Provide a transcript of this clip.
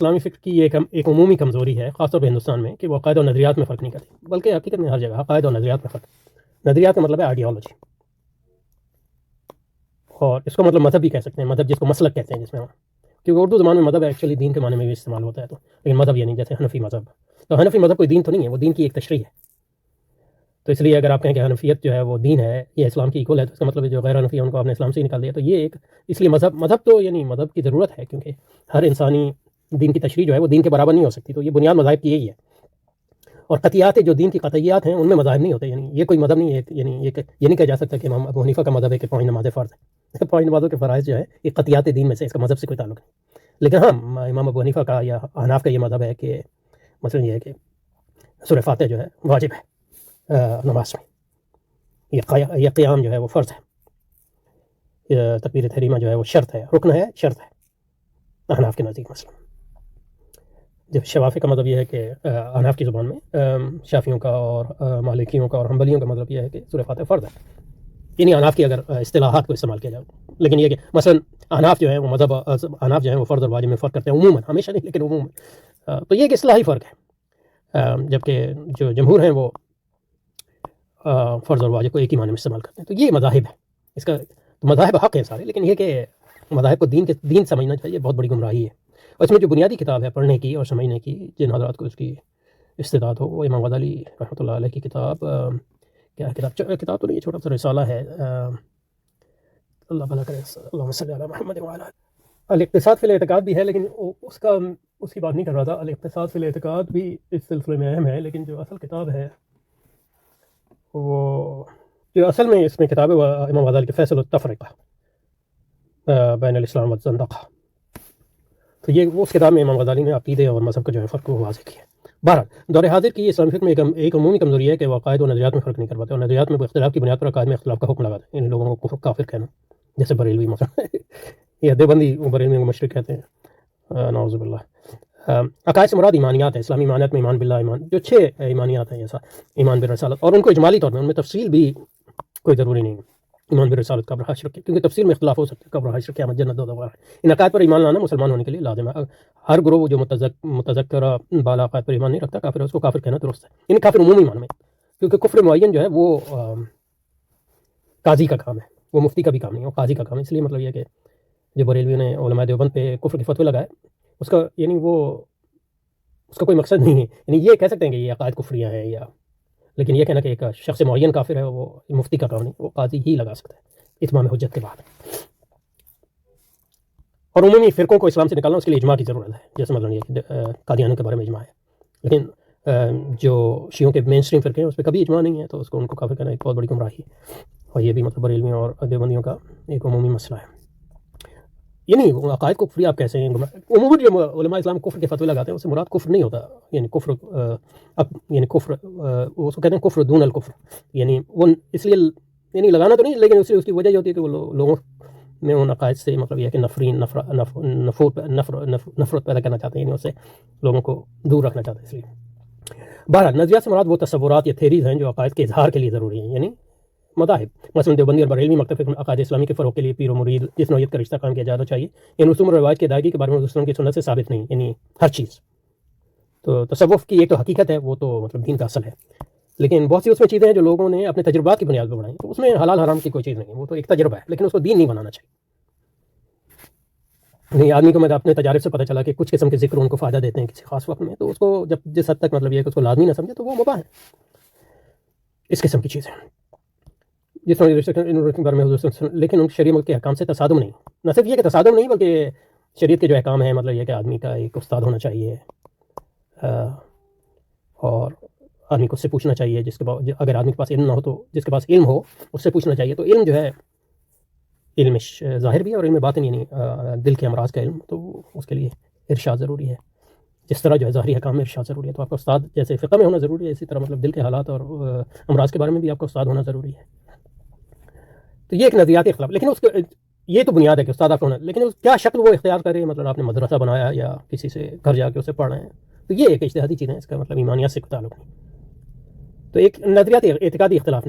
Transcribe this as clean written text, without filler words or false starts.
اسلامی فکر کی ایک عمومی کمزوری ہے خاص طور پہ ہندوستان میں کہ وہ عقائد اور نظریات میں فرق نہیں کرتی، بلکہ حقیقت میں ہر جگہ عقائد اور نظریات میں فرق۔ نظریات کا مطلب ہے آئیڈیالوجی، اور اس کو مطلب مذہب بھی کہہ سکتے ہیں، مذہب جس کو مسلک کہتے ہیں، جس میں کیونکہ اردو زبان میں مذہب ایکچولی دین کے معنی میں بھی استعمال ہوتا ہے، تو لیکن مذہب یہ نہیں، جیسے حنفی مذہب، تو حنفی مذہب کوئی دین تو نہیں ہے، وہ دین کی ایک تشریح ہے۔ تو اس لیے اگر آپ کہیں کہ حنفیت جو ہے وہ دین ہے، یہ اسلام کی ایکول ہے، تو اس کا مطلب ہے جو غیر حنفی ہیں ان کو آپ نے اسلام سے ہی نکال دیا۔ تو یہ ایک، اس لیے مذہب تو یعنی مذہب کی ضرورت ہے، کیونکہ ہر انسانی دین کی تشریح جو ہے وہ دین کے برابر نہیں ہو سکتی، تو یہ بنیاد مذاہب کی یہی ہے۔ اور قطعیات جو دین کی قطعیات ہیں ان میں مذاہب نہیں ہوتے، یعنی یہ کوئی مذہب نہیں ہے، یعنی یہ نہیں کہا جا سکتا کہ امام ابو حنیفہ کا مذہب ہے کہ پانچ نمازیں فرض ہیں۔ پانچ نمازوں کے فرائض جو ہے یہ قطعیات دین میں سے، اس کا مذہب سے کوئی تعلق نہیں۔ لیکن ہاں، امام ابو حنیفہ کا یا احناف کا یہ مذہب ہے کہ مثلا یہ ہے کہ سورہ فاتحہ جو ہے واجب ہے نماز میں، یہ قیام جو ہے وہ فرض ہے، تکبیر تحریمہ جو ہے وہ شرط ہے، رکن ہے، شرط ہے احناف کے نزدیک مثلا۔ جب شوافی کا مطلب یہ ہے کہ احناف کی زبان میں، شافیوں کا اور مالکیوں کا اور حنبلیوں کا مطلب یہ ہے کہ سورہ فاتحہ فرض ہے، یعنی احناف کی اگر اصطلاحات کو استعمال کیا جائے۔ لیکن یہ کہ مثلا احناف جو ہیں وہ مذہب، احناف جو ہیں وہ فرض اور واجب میں فرق کرتے ہیں عموماً، ہمیشہ نہیں لیکن عموماً، تو یہ ایک اصطلاحی فرق ہے، جبکہ جو جمہور ہیں وہ فرض اور واجب کو ایک ہی معنی میں استعمال کرتے ہیں۔ تو یہ مذاہب ہے، اس کا مذاہب حق ہیں سارے، لیکن یہ کہ مذاہب کو دین سمجھنا چاہیے، بہت بڑی گمراہی ہے۔ اور اس میں جو بنیادی کتاب ہے پڑھنے کی اور سمجھنے کی، جن حضرات کو اس کی استعداد ہو، وہ امام غزالی رحمۃ اللہ علیہ کی کتاب، کیا کتاب تو نہیں، یہ چھوٹا سا رسالہ ہے، اللہ بھلا کرے، اللہم صلی علی محمد وعلی الاقتصاد فی الاعتقاد بھی ہے، لیکن اس کی بات نہیں کر رہا تھا۔ الاقتصاد فی الاعتقاد بھی اس سلسلے میں اہم ہے، لیکن جو اصل کتاب ہے وہ، جو اصل میں اس میں کتاب ہے وہ امام غزالی کے فیصل التفرقہ بین الاسلام والزندقہ، تو یہ اس کتاب میں امام غزالی نے عقیدے اور مذہب کا جو ہے فرق کو واضح کیا ہے۔ بہرحال دور حاضر کی اسلامی فکر میں ایک عمومی کمزوری ہے کہ وہ عقائد و نظریات میں فرق نہیں کرواتے، اور نظریات میں اختلاف کی بنیاد پر عقائد میں اختلاف کا حکم لگاتے ہیں، ان لوگوں کو کافر کہنا، جیسے بریلوی مثلا یہ دیوبندی بریلوی کو مشرک کہتے ہیں، نعوذ باللہ۔ عقائد سے مراد ایمانیات ہے، اسلامی ایمانیات میں ایمان باللہ، ایمان جو 6 ایمانیات ہیں، جیسا ایمان بالرسالت، اور ان کو اجمالی طور میں ان میں تفصیل بھی کوئی ضروری نہیں ہے، ایمان بالرسالت، قبر حشر، کیونکہ تفصیل میں اختلاف ہو سکتا ہے، قبر حشر، قیامت، جنت وغیرہ۔ ان عقائد پر ایمان لانا مسلمان ہونے کے لیے لازم ہے۔ ہر گروہ جو متذکرہ بالا عقائد پر ایمان نہیں رکھتا کافر ہے، اس کو کافر کہنا درست ہے، یعنی کافر عمومی معنی میں، کیونکہ کفر معین جو ہے وہ قاضی کا کام ہے، وہ مفتی کا بھی کام نہیں ہے، وہ قاضی کا کام ہے۔ اس لیے مطلب یہ کہ جو بریلوی نے علماء دیوبند پہ کفر کے فتوے لگائے، اس کا یعنی وہ اس کا کوئی مقصد نہیں ہے، یعنی یہ کہہ سکتے ہیں کہ یہ عقائد کفریہ ہیں، یا لیکن یہ کہنا کہ ایک شخص معین کافر ہے، وہ مفتی کا کام نہیں، وہ قاضی ہی لگا سکتا ہے اتمام حجت کے بعد۔ اور عمومی فرقوں کو اسلام سے نکالنا، اس کے لیے اجماع کی ضرورت ہے، جیسے مثلا یہ کہ قادیانیوں کے بارے میں اجماع ہے، لیکن جو شیعوں کے مین اسٹریم فرقے ہیں اس پہ کبھی اجماع نہیں ہے، تو اس کو ان کو کافر کہنا ایک بہت بڑی گمراہی ہے، اور یہ بھی مطلب بریلویوں اور دیوبندیوں کا ایک عمومی مسئلہ ہے۔ یعنی عقائد کو کفری آپ کیسے ہیں، عموماً جو علماء اسلام کفر کے فتوے لگاتے ہیں اس سے مراد کفر نہیں ہوتا، یعنی کفر یعنی کفر اس کو کہتے ہیں کفر دون الکفر، یعنی وہ اس لیے یعنی لگانا تو نہیں، لیکن اس کی وجہ یہ ہوتی ہے کہ وہ لوگوں میں ان عقائد سے مطلب یہ ہے کہ نفرت پیدا کرنا چاہتے ہیں، یعنی اس سے لوگوں کو دور رکھنا چاہتے ہیں۔ اس لیے بہرحال نظریات سے مراد وہ تصورات یا تھیریز ہیں جو عقائد کے اظہار کے لیے ضروری ہیں، یعنی مذاہب مثلا دیوبندی اور بریلوی مکتب عقائد اسلامی کے فروغ کے لیے پیر و مرید جس نوعیت کا رشتہ قائم کیا جانا چاہیے، ان رسوم و روایت کی ادائیگی کے بارے میں دوسروں کی سنت سے ثابت نہیں، یعنی ہر چیز۔ تو تصوف کی ایک تو حقیقت ہے، وہ تو مطلب دین کا اصل ہے، لیکن بہت سی اس میں چیزیں ہیں جو لوگوں نے اپنے تجربات کی بنیاد پر بنائی، تو اس میں حلال حرام کی کوئی چیز نہیں ہے، وہ تو ایک تجربہ ہے، لیکن اس کو دین نہیں بنانا چاہیے۔ نہیں، آدمی کو میں اپنے تجارب سے پتہ چلا کہ کچھ قسم کے ذکر ان کو فائدہ دیتے ہیں کسی خاص وقت میں، تو اس کو جب جس حد تک مطلب یہ کہ اس کو لازمی نہ سمجھے تو وہ مباح ہے، اس قسم کی چیزیں جس طرح کے بارے میں، لیکن ان شریعت کے احکام سے تصادم نہیں، نہ صرف یہ کہ تصادم نہیں بلکہ شریعت کے جو احکام ہیں، مطلب یہ کہ آدمی کا ایک استاد ہونا چاہیے، اور آدمی کو اس سے پوچھنا چاہیے، جس کے اگر آدمی کے پاس علم نہ ہو تو جس کے پاس علم ہو اس سے پوچھنا چاہیے۔ تو علم جو ہے، علم ظاہر بھی ہے اور علم باطن، یعنی دل کے امراض کا علم، تو اس کے لیے ارشاد ضروری ہے، جس طرح جو ہے ظاہری حکام میں ارشاد ضروری ہے، تو آپ کا استاد جیسے فقہ میں ہونا ضروری ہے، اسی طرح مطلب دل کے حالات اور امراض کے بارے میں بھی آپ کا استاد ہونا ضروری ہے۔ تو یہ ایک نظریاتی اختلاف، لیکن اس کو یہ تو بنیاد ہے کہ استاد آپ کو ہونا، لیکن کیا شکل وہ اختیار کرے، مطلب آپ نے مدرسہ بنایا یا کسی سے گھر جا کے اسے پڑھ رہے ہیں، تو یہ ایک اجتہادی چیز ہے، اس کا مطلب ایمانیات سے کوئی تعلق نہیں، تو ایک نظریاتی اعتقادی اختلاف نہیں۔